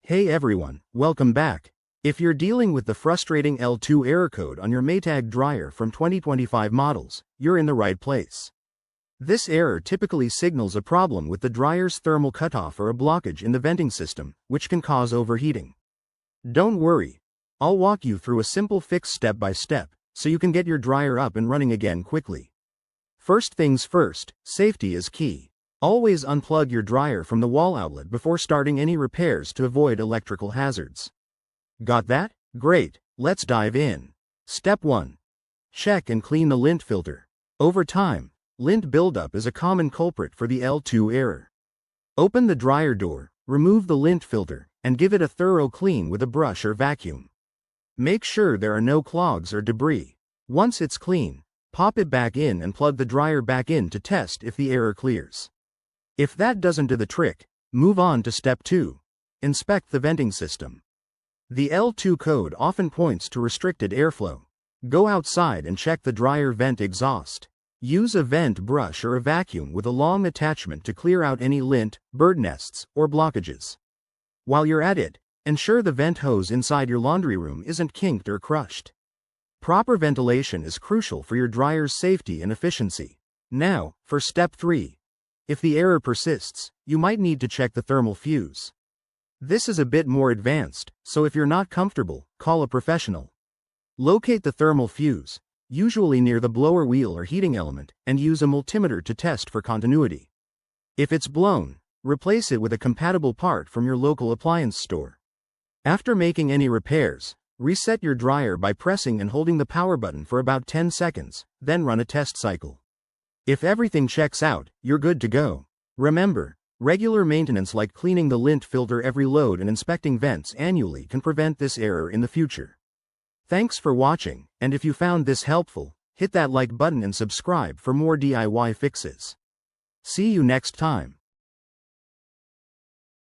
Hey everyone, welcome back. If you're dealing with the frustrating L2 error code on your Maytag dryer from 2025 models, you're in the right place. This error typically signals a problem with the dryer's thermal cutoff or a blockage in the venting system, which can cause overheating. Don't worry. I'll walk you through a simple fix step by step, so you can get your dryer up and running again quickly. First things first, safety is key. Always unplug your dryer from the wall outlet before starting any repairs to avoid electrical hazards. Got that? Great, let's dive in. Step 1. Check and clean the lint filter. Over time, lint buildup is a common culprit for the L2 error. Open the dryer door, remove the lint filter, and give it a thorough clean with a brush or vacuum. Make sure there are no clogs or debris. Once it's clean, pop it back in and plug the dryer back in to test if the error clears. If that doesn't do the trick, move on to step 2. Inspect the venting system. The L2 code often points to restricted airflow. Go outside and check the dryer vent exhaust. Use a vent brush or a vacuum with a long attachment to clear out any lint, bird nests, or blockages. While you're at it, ensure the vent hose inside your laundry room isn't kinked or crushed. Proper ventilation is crucial for your dryer's safety and efficiency. Now, for step 3. If the error persists, you might need to check the thermal fuse. This is a bit more advanced, so if you're not comfortable, call a professional. Locate the thermal fuse, usually near the blower wheel or heating element, and use a multimeter to test for continuity. If it's blown, replace it with a compatible part from your local appliance store. After making any repairs, reset your dryer by pressing and holding the power button for about 10 seconds, then run a test cycle. If everything checks out, you're good to go. Remember, regular maintenance like cleaning the lint filter every load and inspecting vents annually can prevent this error in the future. Thanks for watching, and if you found this helpful, hit that like button and subscribe for more DIY fixes. See you next time.